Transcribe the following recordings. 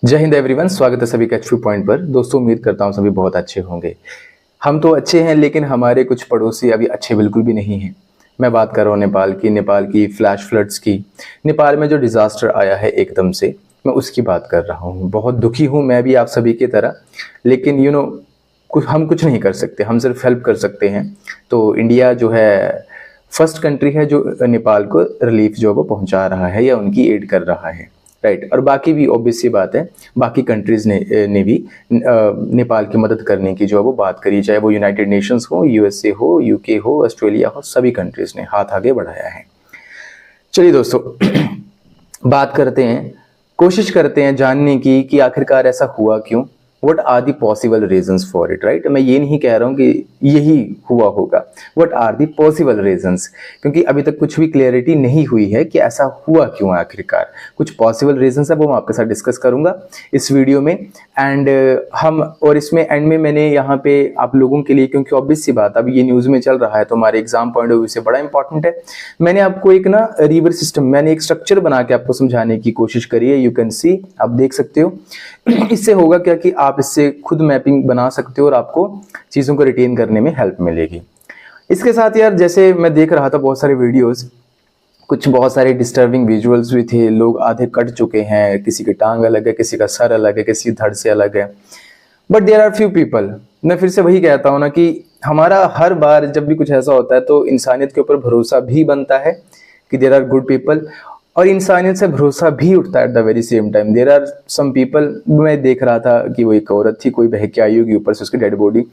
जय हिंद एवरीवन, स्वागत है सभी का एचपी पॉइंट पर। दोस्तों, उम्मीद करता हूँ सभी बहुत अच्छे होंगे। हम तो अच्छे हैं, लेकिन हमारे कुछ पड़ोसी अभी अच्छे बिल्कुल भी नहीं हैं। मैं बात कर रहा हूँ नेपाल की फ्लैश फ्लड्स की। नेपाल में जो डिज़ास्टर आया है एकदम से, मैं उसकी बात कर रहा हूँ। बहुत दुखी हूँ मैं भी आप सभी की तरह, लेकिन हम कुछ नहीं कर सकते, हम सिर्फ हेल्प कर सकते हैं। तो इंडिया जो है फर्स्ट कंट्री है जो नेपाल को रिलीफ जो है वो पहुँचा रहा है या उनकी एड कर रहा है, राइट। और बाकी भी ऑब्वियस सी बात है, बाकी कंट्रीज़ ने भी नेपाल की मदद करने की जो है वो बात करी, चाहे वो यूनाइटेड नेशंस हो, यूएसए हो, यूके हो, ऑस्ट्रेलिया हो, सभी कंट्रीज़ ने हाथ आगे बढ़ाया है। चलिए दोस्तों बात करते हैं, कोशिश करते हैं जानने की कि आखिरकार ऐसा हुआ क्यों। What are the possible reasons for it, right? मैं ये नहीं कह रहा हूँ कि यही हुआ होगा। What are the possible reasons? क्योंकि अभी तक कुछ भी क्लियरिटी नहीं हुई है कि ऐसा हुआ क्यों आखिरकार। कुछ पॉसिबल रीजंस है वो मैं आपके साथ डिस्कस करूंगा इस वीडियो में। और इसमें एंड में मैंने यहाँ पे आप लोगों के लिए, क्योंकि ऑब्वियस सी बात अब ये न्यूज़ में चल रहा है तो हमारे एग्जाम पॉइंट ऑफ व्यू से बड़ा इंपॉर्टेंट है। मैंने आपको एक रिवर सिस्टम, मैंने एक स्ट्रक्चर बना के आपको समझाने की कोशिश करी है। यू कैन सी, आप देख सकते हो। इससे होगा क्या कि आप इससे खुद मैपिंग बना सकते हो और आपको चीज़ों को रिटेन करने में हेल्प मिलेगी। इसके साथ यार, जैसे मैं देख रहा था बहुत सारे वीडियोस, कुछ बहुत सारे डिस्टर्बिंग विजुअल्स भी थे। लोग आधे कट चुके हैं, किसी की टांग अलग है, किसी का सर अलग है, किसी धड़ से अलग है। But there are few people, मैं फिर से वही कहता हूँ ना कि हमारा हर बार जब भी कुछ ऐसा होता है तो इंसानियत के ऊपर भरोसा भी बनता है कि देयर आर गुड पीपल, और इंसानियत से भरोसा भी उठता है at the very same time. There are some people, मैं देख रहा था कि वो एक औरत थी, कोई बह के आई होगी, ऊपर से उसकी डेड बॉडी,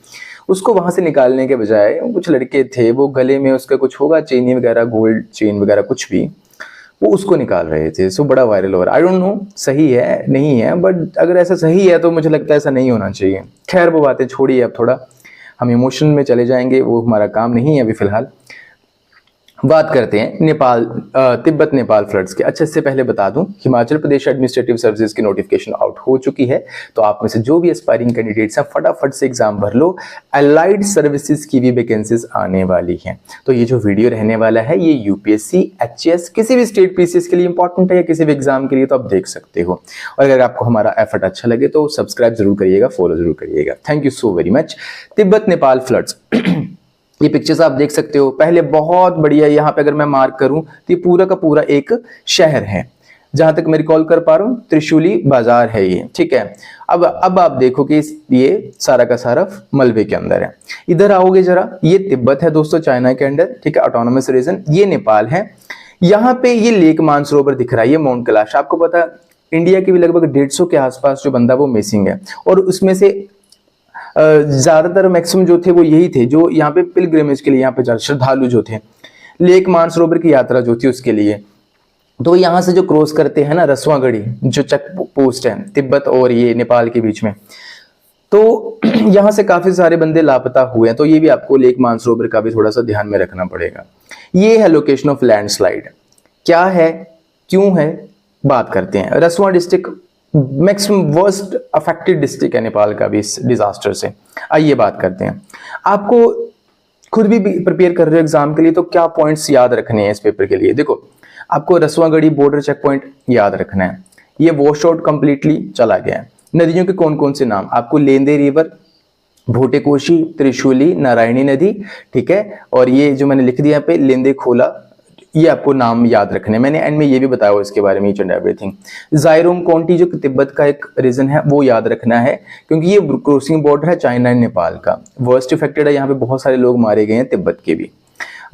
उसको वहां से निकालने के बजाय कुछ लड़के थे, वो गले में उसका कुछ होगा चेन वगैरह, गोल्ड चेन वगैरह कुछ भी, वो उसको निकाल रहे थे। सो बड़ा वायरल हो रहा है। आई डोंट नो सही है नहीं है, बट अगर ऐसा सही है तो मुझे लगता है ऐसा नहीं होना चाहिए। खैर वो बातें छोड़िए, अब थोड़ा हम इमोशन में चले जाएंगे, वो हमारा काम नहीं है अभी फिलहाल। बात करते हैं नेपाल तिब्बत नेपाल फ्लड्स के। अच्छा, इससे पहले बता दूं, हिमाचल प्रदेश एडमिनिस्ट्रेटिव सर्विसेज की नोटिफिकेशन आउट हो चुकी है। तो आप में से जो भी एस्पायरिंग कैंडिडेट्स हैं, फटाफट से एग्जाम भर लो। अलाइड सर्विसेज की भी वैकेंसीज आने वाली हैं। तो ये जो वीडियो रहने वाला है, ये यूपीएससी, एचएस, किसी भी स्टेट पीसीएस के लिए इंपॉर्टेंट है या किसी भी एग्जाम के लिए, तो आप देख सकते हो। और अगर आपको हमारा एफर्ट अच्छा लगे तो सब्सक्राइब जरूर करिएगा, फॉलो जरूर करिएगा। Thank you so very much. Tibet Nepal floods ये पिक्चर्स आप देख सकते हो। पहले बहुत बढ़िया, यहाँ पे अगर मैं मार्क करूं तो ये पूरा का पूरा एक शहर है, जहां तक मैं रिकॉल कर पा रहा हूं, त्रिशूली बाजार है ये, ठीक है। अब आप देखो कि ये सारा का सारा मलबे के अंदर है। इधर आओगे जरा, ये तिब्बत है दोस्तों, चाइना के अंडर, ठीक है, ऑटोनोमस रीजन। ये नेपाल है। यहाँ पे ये लेक मानसरोवर दिख रहा है, ये माउंट कैलाश। आपको पता है इंडिया के भी लगभग 150 के आसपास जो बंदा वो मिसिंग है, और उसमें से ज्यादातर मैक्सिमम जो थे वो यही थे जो यहाँ पे पिलग्रिमेज के लिए, यहाँ पे श्रद्धालु जो थे, लेक मानसरोवर की यात्रा जो थी उसके लिए। तो यहाँ से जो क्रॉस करते हैं ना, रसवागढ़ी जो चेक पोस्ट है तिब्बत और ये नेपाल के बीच में, तो यहाँ से काफी सारे बंदे लापता हुए हैं। तो ये भी आपको लेक मानसरोवर का भी थोड़ा सा ध्यान में रखना पड़ेगा। ये है लोकेशन ऑफ लैंडस्लाइड। क्या है, क्यों है, बात करते हैं। रसवा district maximum worst affected district है नेपाल का भी इस डिजास्टर से। आइए बात करते हैं। आपको खुद भी प्रिपेयर कर रहे हो एग्जाम के लिए, तो क्या पॉइंट्स याद रखने हैं इस पेपर के लिए। देखो, आपको रसवागढ़ी बॉर्डर चेक पॉइंट याद रखना है, ये वॉश आउट कंप्लीटली चला गया है। नदियों के कौन कौन से नाम आपको, लेंदे रिवर, भोटेकोशी, त्रिशूली, नारायणी नदी, ठीक है, और ये जो मैंने लिख दिया पे लेंदे खोला, ये आपको नाम याद रखने। मैंने एंड में ये भी बताया हुआ इसके बारे में, ईच एंड एवरीथिंग। जायरोंग काउंटी जो तिब्बत का एक रीजन है, वो याद रखना है, क्योंकि ये क्रॉसिंग बॉर्डर है चाइना एंड नेपाल का। वर्स्ट इफेक्टेड है, यहाँ पे बहुत सारे लोग मारे गए हैं तिब्बत के भी।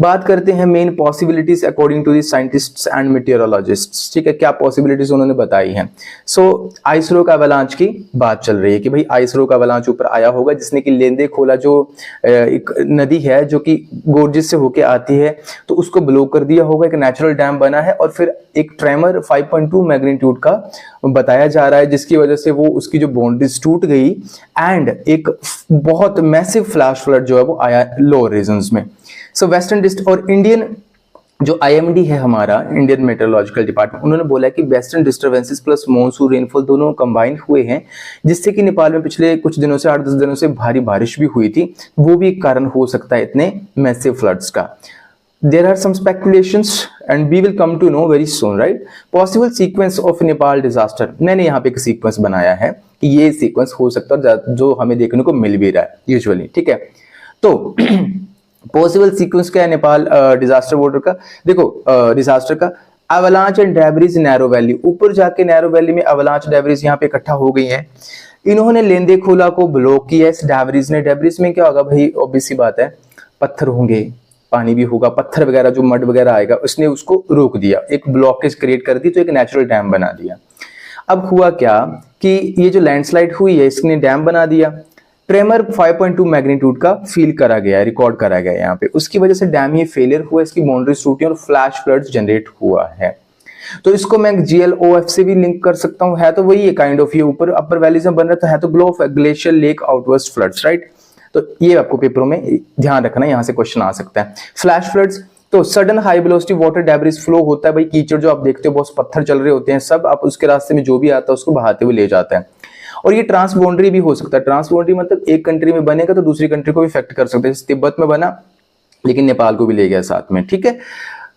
बात करते हैं main possibilities according to the scientists and meteorologists, ठीक है, क्या पॉसिबिलिटीज उन्होंने बताई हैं। सो आइस रॉक अवलांच की बात चल रही है कि भाई आइस रॉक अवलांच ऊपर आया होगा, जिसने कि लेंदे खोला जो एक नदी है जो कि गोर्जिस से होके आती है, तो उसको ब्लॉक कर दिया होगा। एक नेचुरल डैम बना है, और फिर एक ट्रेमर 5.2 मैग्नीट्यूड का बताया जा रहा है, जिसकी वजह से वो उसकी जो बाउंड्रीज टूट गई, एंड एक बहुत मैसिव फ्लैश फ्लड जो है वो आया लोअर रीजन्स में। सो वेस्टर्न डिस्ट्रिक्ट और इंडियन जो आईएमडी है हमारा, इंडियन मेट्रोलॉजिकल डिपार्टमेंट, उन्होंने बोला कि western disturbances plus monsoon rainfall दोनों कंबाइन हुए हैं, जिससे कि नेपाल में पिछले कुछ दिनों से 8-10 दिनों से भारी बारिश भी हुई थी। वो भी कारण हो सकता है इतने मैसिव फ्लड्स का। There are some speculations and we will come to know very soon, right. Possible sequence of Nepal disaster, मैंने यहाँ पे एक सीक्वेंस बनाया है कि ये सीक्वेंस हो सकता है जो हमें देखने को मिल भी रहा है यूजुअली, ठीक है। तो पॉसिबल सीक्वेंस क्या है नेपाल डिजास्टर वाटर का, देखो डिजास्टर का, avalanche and debris narrow valley, ऊपर जाके नैरो वैली में अवलांच डेब्रिज यहाँ पे इकट्ठा हो गई हैं। इन्होंने लेंदे खोला को ब्लॉक किया इस डेब्रिज ने। डेब्रिज में क्या होगा भाई, ऑब्वियस सी बात है, पत्थर होंगे, पानी भी होगा, पत्थर वगैरह जो मड वगैरह आएगा, उसने उसको रोक दिया, एक ब्लॉकेज क्रिएट कर दी, तो एक नेचुरल डैम बना दिया। अब हुआ क्या कि ये जो लैंडस्लाइड हुई है इसने डैम बना दिया। ट्रेमर 5.2 मैग्नीट्यूड का फील करा गया, रिकॉर्ड करा गया यहाँ पे, उसकी वजह से डैम ये फेलियर हुआ, इसकी बाउंड्रीज टूटी और फ्लैश फ्लड्स जनरेट हुआ है। तो इसको मैं GLOF से भी लिंक कर सकता हूँ, है तो वही है काइंड ऑफ, ये ऊपर अपर वैलीज में बन रहा है तो glacier lake outward floods, right. तो ये आपको पेपरों में ध्यान रखना, यहाँ से क्वेश्चन आ सकता है। फ्लैश फ्लड्स तो sudden high velocity water debris flow होता है भाई, कीचड़ जो आप देखते हो बहुत पत्थर चल रहे होते हैं सब, आप उसके रास्ते में जो भी आता है उसको बहाते हुए ले जाता है। और ये ट्रांस बाउंड्री भी हो सकता है। ट्रांस बाउंड्री मतलब एक कंट्री में बनेगा तो दूसरी कंट्री को भी इफेक्ट कर सकता है, जैसे तिब्बत में बना लेकिन नेपाल को भी ले गया साथ में, ठीक है।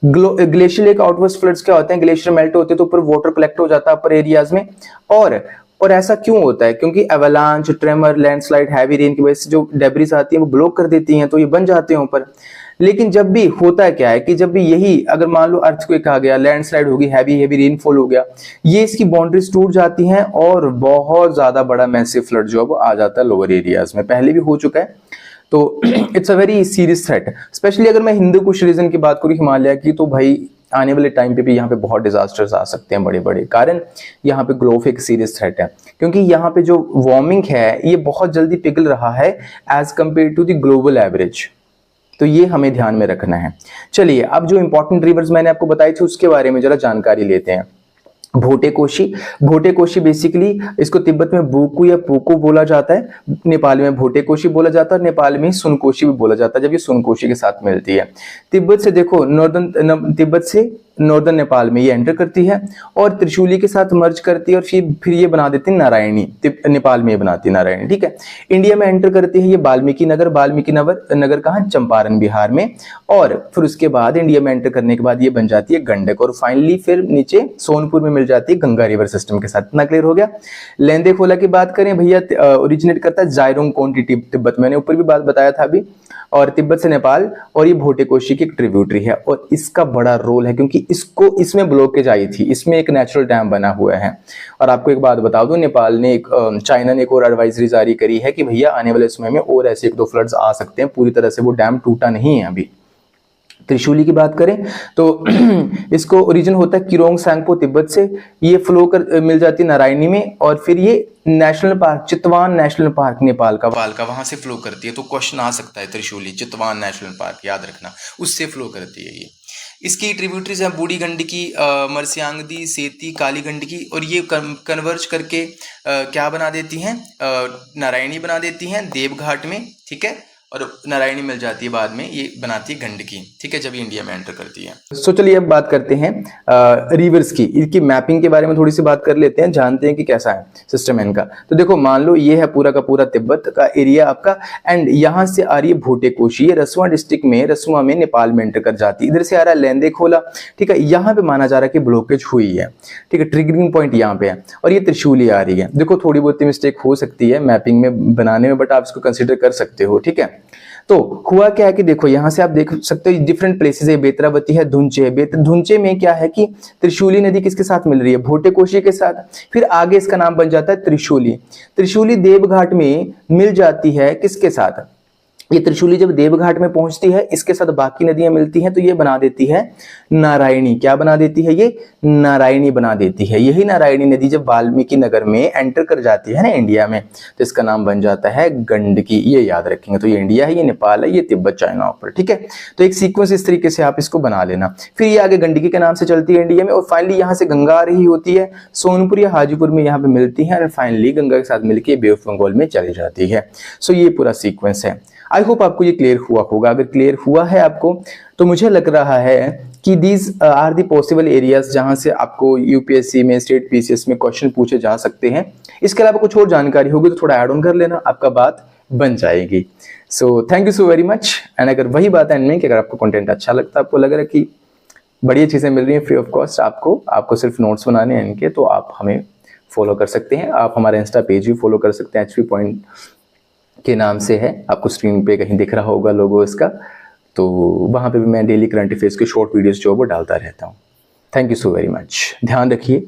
ग्लेशियर लेक आउटवर्ड फ्लड्स क्या होते हैं, ग्लेशियर मेल्ट होते हैं तो ऊपर वाटर कलेक्ट हो जाता है अपर एरियाज में, और ऐसा क्यों होता है, क्योंकि avalanche, tremor, landslide, heavy rain की वजह से जो डेब्रिस आती है वो ब्लॉक कर देती हैं, तो ये बन जाते हैं ऊपर। लेकिन जब भी होता है क्या है कि जब भी यही अगर मान लो अर्थक्वेक आ गया, लैंडस्लाइड होगी, हैवी रेनफॉल हो गया, ये इसकी बाउंड्रीज टूट जाती हैं और बहुत ज्यादा बड़ा मैसिव फ्लड जो है वो आ जाता है लोअर एरियाज में, पहले भी हो चुका है। तो it's a very serious threat, specially अगर मैं हिंदू कुश रीजन की बात करूँ हिमालय की, तो भाई आने वाले टाइम पे भी यहाँ पे बहुत डिजास्टर्स आ सकते हैं बड़े बड़े, कारण यहाँ पे ग्लोफ एक सीरियस थ्रेट है, क्योंकि यहाँ पे जो वार्मिंग है ये बहुत जल्दी पिघल रहा है as compare to the global average, तो ये हमें ध्यान में रखना है। चलिए अब जो इंपॉर्टेंट रिवर्स मैंने आपको बताई थी उसके बारे में जरा जानकारी लेते हैं। भोटेकोशी, भोटेकोशी बेसिकली इसको तिब्बत में बुकु या पुकु बोला जाता है, नेपाल में भोटेकोशी बोला जाता है, नेपाल में सुनकोशी भी बोला जाता है जब ये सुनकोशी के साथ मिलती है। तिब्बत से देखो तिब्बत से नॉर्दर्न नेपाल में ये एंटर करती है और त्रिशूली के साथ मर्ज करती है और फिर ये बना देती है नारायणी, नेपाल में ये बनाती है नारायणी, ठीक है। इंडिया में एंटर करती है ये वाल्मीकि नगर कहाँ, चंपारण बिहार में, और फिर उसके बाद इंडिया में एंटर करने के बाद ये बन जाती है गंडक, और फाइनली फिर नीचे सोनपुर में मिल जाती है गंगा रिवर सिस्टम के साथ। इतना क्लियर हो गया। लेंदे खोला की बात करें भैया, ओरिजिनेट करता है जायरोंग कोंटी तिब्बत, मैंने ऊपर भी बात बताया था अभी, और तिब्बत से नेपाल, और ये भोटेकोशी की एक ट्रिब्यूटरी है और इसका बड़ा रोल है क्योंकि इसमें ब्लॉकेज आई थी, इसमें एक नेचुरल डैम बना हुआ है। और आपको एक बात बता दूं, नेपाल ने चाइना ने एक और एडवाइजरी जारी करी है कि भैया आने वाले समय में और ऐसे 1-2 फ्लड्स आ सकते हैं, पूरी तरह से वो डैम टूटा नहीं है अभी। त्रिशूली की बात करें तो इसको ओरिजिन होता है किरोंग सांगपो तिब्बत से, ये फ्लो कर मिल जाती है नारायणी में, और फिर ये national park Chitwan national park Nepal का वहां से फ्लो करती है। तो क्वेश्चन आ सकता है त्रिशूली चितवान नेशनल पार्क, याद रखना उससे फ्लो करती है ये। इसकी ट्रिब्यूटरीज हैं बूढ़ी गंडकी, मरस्यांगदी, सेती, काली गंडकी, और ये कन्वर्ज करके क्या बना देती हैं, नारायणी बना देती हैं देवघाट में, ठीक है, और नारायणी मिल जाती है बाद में, ये बनाती है गंडकी, ठीक है, जब ये इंडिया में एंटर करती है। सो चलिए अब बात करते हैं रिवर्स की, इनकी मैपिंग के बारे में थोड़ी सी बात कर लेते हैं, जानते हैं कि कैसा है सिस्टम इनका। तो देखो मान लो ये है पूरा का पूरा तिब्बत का एरिया आपका, एंड यहाँ से आ रही है भोटेकोशी, ये रसुआ डिस्ट्रिक्ट में, रसुआ में नेपाल में एंटर कर जाती है। इधर से आ रहा है लेंदे खोला, ठीक है, यहाँ पे माना जा रहा है कि ब्लॉकेज हुई है, ठीक है, ट्रिगरिंग पॉइंट यहाँ पे है, और ये त्रिशूली आ रही है। देखो थोड़ी बहुत मिस्टेक हो सकती है मैपिंग में बनाने में, बट आप इसको कंसिडर कर सकते हो, ठीक है। तो हुआ क्या है कि देखो यहां से आप देख सकते हो डिफरेंट प्लेसेस है, बेतरावती है, धुंचे है। धुंचे में क्या है कि त्रिशूली नदी किसके साथ मिल रही है, भोटेकोशी के साथ, फिर आगे इसका नाम बन जाता है त्रिशूली। त्रिशूली देवघाट में मिल जाती है किसके साथ, ये त्रिशूली जब देवघाट में पहुंचती है इसके साथ बाकी नदियां मिलती हैं तो ये बना देती है नारायणी। क्या बना देती है, ये नारायणी बना देती है। यही नारायणी नदी जब वाल्मीकि नगर में एंटर कर जाती है ना इंडिया में, तो इसका नाम बन जाता है गंडकी। ये याद रखेंगे। तो ये इंडिया है, ये नेपाल है, ये तिब्बत चाइना ऊपर, ठीक है। तो एक सीक्वेंस इस तरीके से आप इसको बना लेना। फिर ये आगे गंडकी के नाम से चलती है इंडिया में, और फाइनली यहाँ से गंगा आ रही होती है, सोनपुर या हाजीपुर में यहाँ पे मिलती है, और फाइनली गंगा के साथ मिलकर बे ऑफ बंगाल में चली जाती है। सो ये पूरा सीक्वेंस है। आई होप आपको ये क्लियर हुआ होगा। अगर क्लियर हुआ है आपको तो मुझे लग रहा है कि these are the possible areas जहां से आपको यूपीएससी में, स्टेट पीसीएस में क्वेश्चन पूछे जा सकते हैं। इसके अलावा कुछ और जानकारी होगी तो थोड़ा ऐड ऑन कर लेना, आपका बात बन जाएगी। So thank you so very much. And अगर वही बात है एंड में कि अगर आपको कंटेंट अच्छा लगता है, आपको लग रहा है कि बढ़िया चीज़ें मिल रही हैं फ्री ऑफ कॉस्ट आपको सिर्फ नोट्स बनाने हैं इनके, तो आप हमें फॉलो कर सकते हैं। आप हमारा इंस्टा पेज भी फॉलो कर सकते हैं, HP पॉइंट के नाम से है, आपको स्क्रीन पे कहीं दिख रहा होगा लोगो इसका। तो वहाँ पे भी मैं डेली करंट अफेयर्स के शॉर्ट वीडियोस जो वो डालता रहता हूँ। Thank you so very much, ध्यान रखिए।